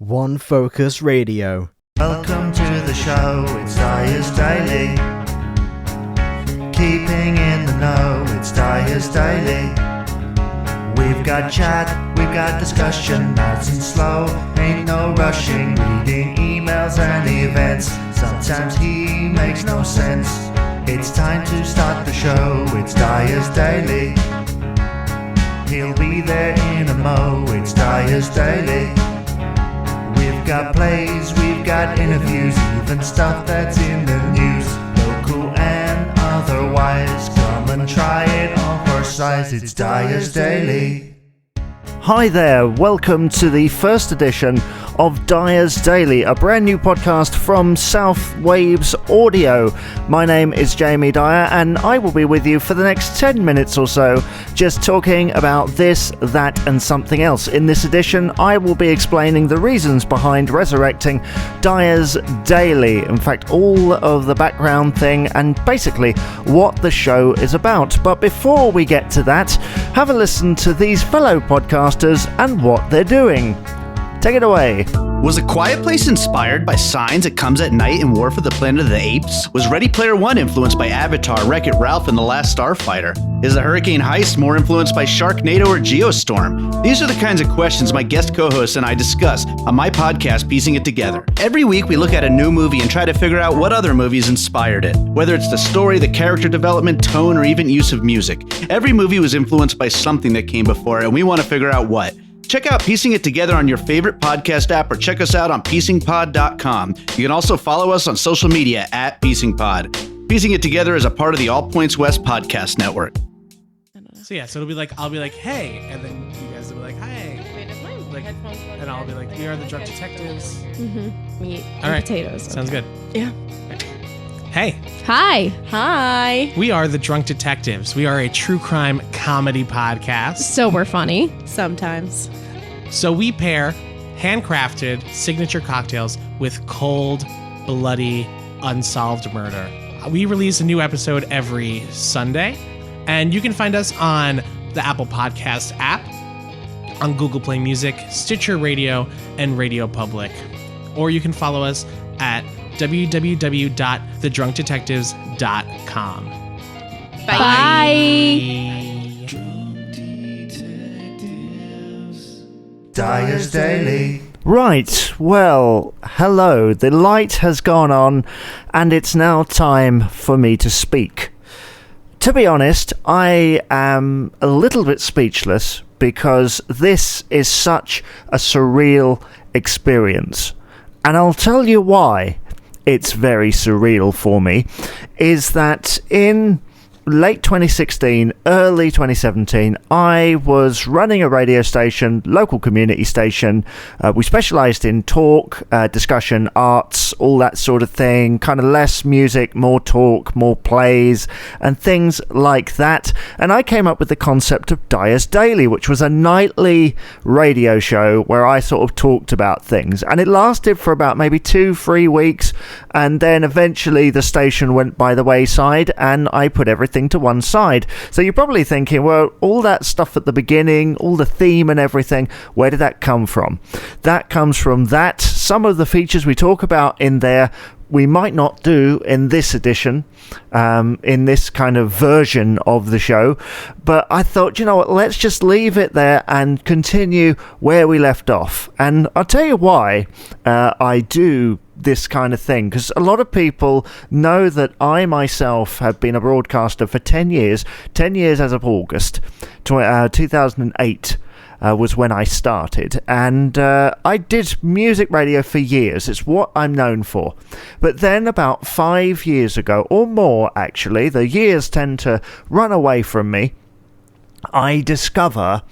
One Focus Radio. Welcome to the show, it's Dyer's Daily. Keeping in the know, it's Dyer's Daily. We've got chat, we've got discussion, nice and slow, ain't no rushing, reading emails and events. Sometimes he makes no sense. It's time to start the show, it's Dyer's Daily. He'll be there in a mo, it's Dyer's Daily. We've got plays, we've got interviews, even stuff that's in the news. Local and otherwise, come and try it on for size, it's Dyer's Daily. Hi there, welcome to the first edition of Dyer's Daily, a brand new podcast from SouthWaves Audio. My name is Jamie Dyer and I will be with you for the next 10 minutes or so, just talking about this, that and something else. In this edition, I will be explaining the reasons behind resurrecting Dyer's Daily. In fact, all of the background thing and basically what the show is about. But before we get to that, have a listen to these fellow podcasters and what they're doing. Take it away. Was A Quiet Place inspired by Signs It Comes at Night and War for the Planet of the Apes? Was Ready Player One influenced by Avatar, Wreck-It Ralph, and The Last Starfighter? Is the Hurricane Heist more influenced by Sharknado or Geostorm? These are the kinds of questions my guest co-hosts and I discuss on my podcast, Piecing It Together. Every week we look at a new movie and try to figure out what other movies inspired it. Whether it's the story, the character development, tone, or even use of music. Every movie was influenced by something that came before, and we want to figure out what. Check out Piecing It Together on your favorite podcast app or check us out on piecingpod.com. You can also follow us on social media at piecingpod. Piecing It Together is a part of the All Points West podcast network. So it'll be like, I'll be like, hey, and then you guys will be like, hi. Like, and I'll be like, we are the Drunk Detectives. Mm-hmm. Meat and all right. potatoes. Sounds good. Yeah. Hey. Hi. Hi. We are the Drunk Detectives. We are a true crime comedy podcast. So we're funny. Sometimes. So we pair handcrafted signature cocktails with cold, bloody, unsolved murder. We release a new episode every Sunday, and you can find us on the Apple Podcast app, on Google Play Music, Stitcher Radio, and Radio Public. Or you can follow us at www.thedrunkdetectives.com. Bye. Bye. Dyer's Daily. Right, well, hello. The light has gone on and it's now time for me to speak. To be honest, I am a little bit speechless because this is such a surreal experience. And I'll tell you why it's very surreal for me, is that in late 2016, early 2017, I was running a radio station, local community station. We specialised in talk, discussion, arts, all that sort of thing, kind of less music, more talk, more plays, and things like that. And I came up with the concept of Dyer's Daily, which was a nightly radio show where I sort of talked about things. And it lasted for about maybe 2-3 weeks, and then eventually the station went by the wayside, and I put everything to one side. So you're probably thinking, well, all that stuff at the beginning, all the theme and everything, where did that come from? That comes from that. Some of the features we talk about in there we might not do in this edition, in this kind of version of the show, but I thought, you know what, let's just leave it there and continue where we left off. And I'll tell you why I do this kind of thing, because a lot of people know that I myself have been a broadcaster for 10 years as of August 2008 was when I started, and I did music radio for years. It's what I'm known for. But then about 5 years ago, or more actually, the years tend to run away from me, I discover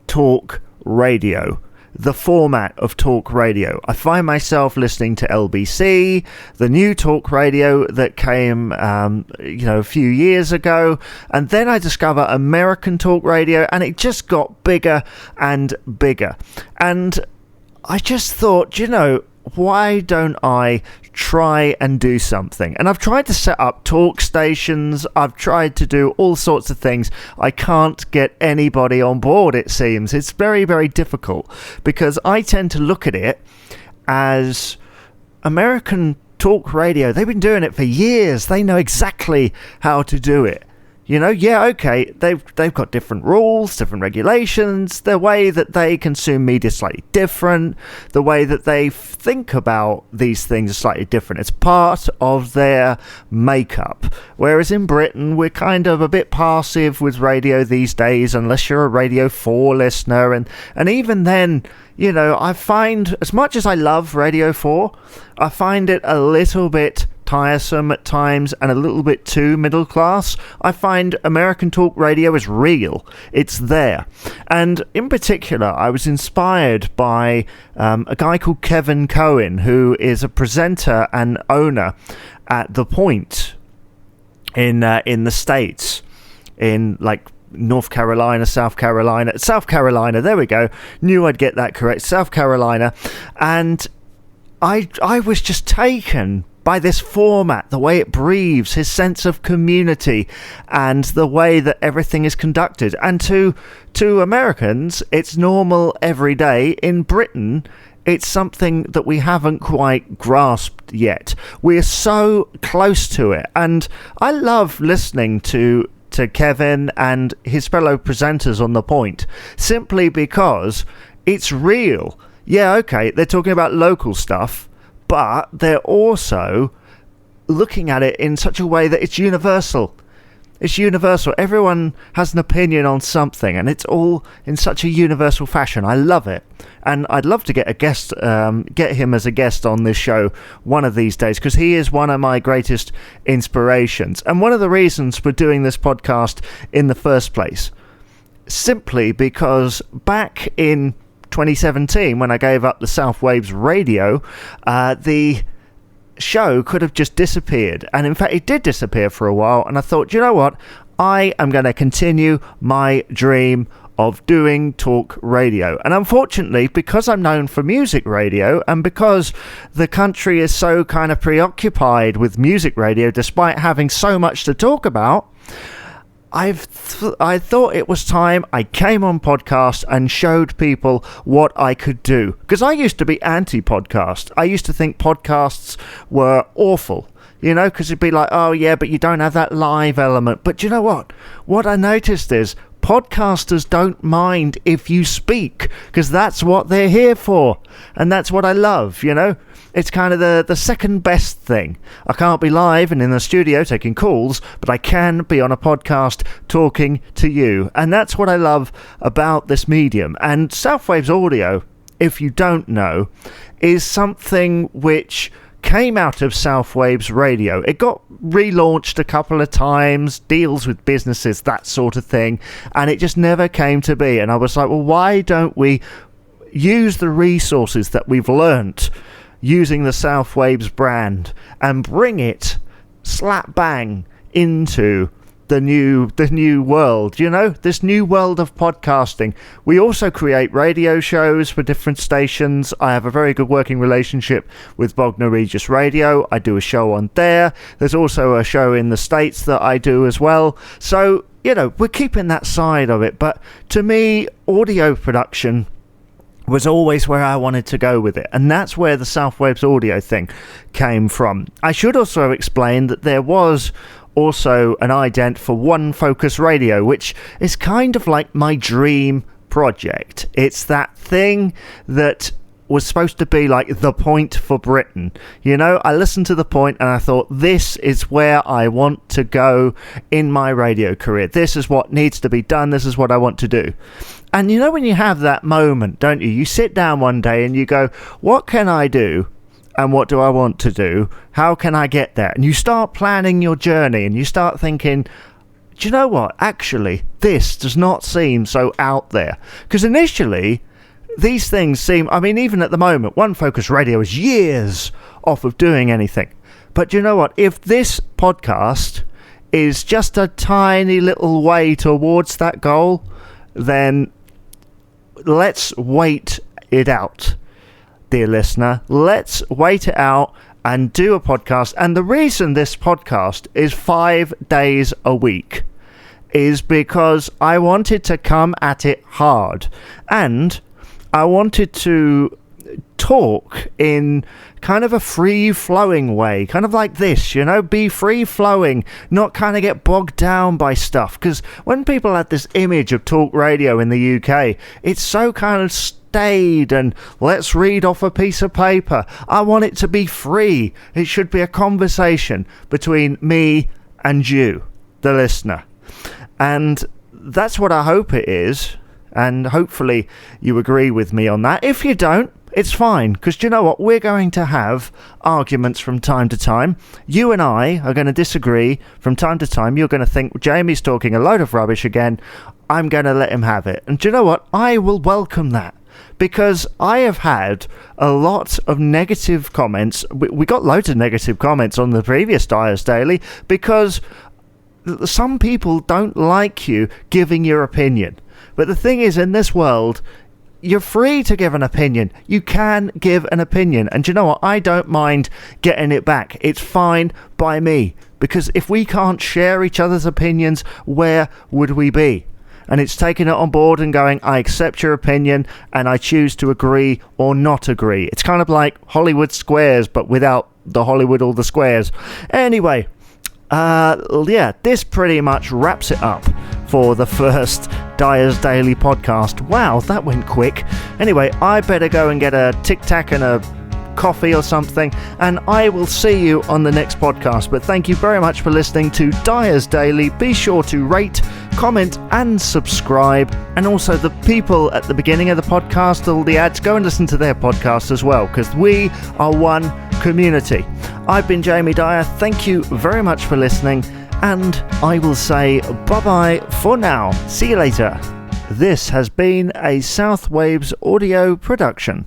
talk radio, the format of talk radio. I find myself listening to LBC, the new talk radio that came, a few years ago, and then I discover American talk radio, and it just got bigger and bigger. And I just thought, why don't I try and do something. And I've tried to set up talk stations. I've tried to do all sorts of things. I can't get anybody on board, it seems. It's very, very difficult because I tend to look at it as American talk radio. They've been doing it for years. They know exactly how to do it. You know, yeah, okay, they've got different rules, different regulations. The way that they consume media is slightly different. The way that they think about these things is slightly different. It's part of their makeup. Whereas in Britain, we're kind of a bit passive with radio these days, unless you're a Radio 4 listener. And even then, you know, I find, as much as I love Radio 4, I find it a little bit tiresome at times and a little bit too middle class. I find American talk radio is real. It's there. And in particular, I was inspired by a guy called Kevin Cohen, who is a presenter and owner at The Point in the States, in like North Carolina, South Carolina, there we go. Knew I'd get that correct. South Carolina. And I was just taken by this format, the way it breathes, his sense of community, and the way that everything is conducted. And to Americans, it's normal every day. In Britain, it's something that we haven't quite grasped yet. We're so close to it. And I love listening to Kevin and his fellow presenters on The Point, simply because it's real. Yeah, okay, they're talking about local stuff, but they're also looking at it in such a way that it's universal. It's universal. Everyone has an opinion on something, and it's all in such a universal fashion. I love it. And I'd love to get him as a guest on this show one of these days, because he is one of my greatest inspirations. And one of the reasons for doing this podcast in the first place, simply because back in 2017, when I gave up the SouthWaves Radio, the show could have just disappeared. And in fact, it did disappear for a while. And I thought, you know what? I am going to continue my dream of doing talk radio. And unfortunately, because I'm known for music radio, and because the country is so kind of preoccupied with music radio, despite having so much to talk about, I thought it was time I came on podcast and showed people what I could do. Because I used to be anti-podcast. I used to think podcasts were awful. You know, because it'd be like, oh yeah, but you don't have that live element. But you know what? What I noticed is podcasters don't mind if you speak, because that's what they're here for. And that's what I love, you know? It's kind of the second best thing. I can't be live and in the studio taking calls, but I can be on a podcast talking to you. And that's what I love about this medium. And SouthWaves Audio, if you don't know, is something which came out of SouthWaves Radio. It got relaunched a couple of times, deals with businesses, that sort of thing, and it just never came to be. And I was like, well, why don't we use the resources that we've learnt using the SouthWaves brand and bring it slap bang into the new world, you know, this new world of podcasting. We also create radio shows for different stations. I have a very good working relationship with Bognor Regis Radio. I do a show on there. There's also a show in the States that I do as well. So, you know, we're keeping that side of it. But to me, audio production was always where I wanted to go with it, and that's where the SouthWaves Audio thing came from. I should also explain that there was also an ident for One Focus Radio, which is kind of like my dream project. It's that thing that was supposed to be like The Point for Britain. You know, I listened to The Point and I thought, this is where I want to go in my radio career. This is what needs to be done. This is what I want to do. And you know, when you have that moment, don't you? You sit down one day and you go, what can I do? And what do I want to do? How can I get there? And you start planning your journey and you start thinking, do you know what? Actually, this does not seem so out there. Because initially, these things seem, I mean, even at the moment, One Focus Radio is years off of doing anything. But do you know what? If this podcast is just a tiny little way towards that goal, then let's wait it out, dear listener. Let's wait it out and do a podcast. And the reason this podcast is 5 days a week is because I wanted to come at it hard, and I wanted to talk in kind of a free-flowing way, kind of like this, be free-flowing, not kind of get bogged down by stuff. Because when people have this image of talk radio in the UK, it's so kind of staid and let's read off a piece of paper. I want it to be free. It should be a conversation between me and you, the listener. And that's what I hope it is, and hopefully you agree with me on that. If you don't, it's fine, because do you know what? We're going to have arguments from time to time. You and I are going to disagree from time to time. You're going to think Jamie's talking a load of rubbish again. I'm going to let him have it. And do you know what? I will welcome that, because I have had a lot of negative comments. We got loads of negative comments on the previous Dyer's Daily because some people don't like you giving your opinion. But the thing is, in this world, you're free to give an opinion. You can give an opinion. And do you know what? I don't mind getting it back. It's fine by me. Because if we can't share each other's opinions, where would we be? And it's taking it on board and going, I accept your opinion and I choose to agree or not agree. It's kind of like Hollywood squares, but without the Hollywood or the squares. Anyway, this pretty much wraps it up for the first Dyer's Daily podcast. Wow, that went quick. Anyway, I better go and get a Tic Tac and a coffee or something, and I will see you on the next podcast. But thank you very much for listening to Dyer's Daily. Be sure to rate, comment and subscribe, and also the people at the beginning of the podcast, all the ads, go and listen to their podcast as well, because we are one community. I've been Jamie Dyer. Thank you very much for listening, and I will say bye-bye for now. See you later. This has been a SouthWaves audio production.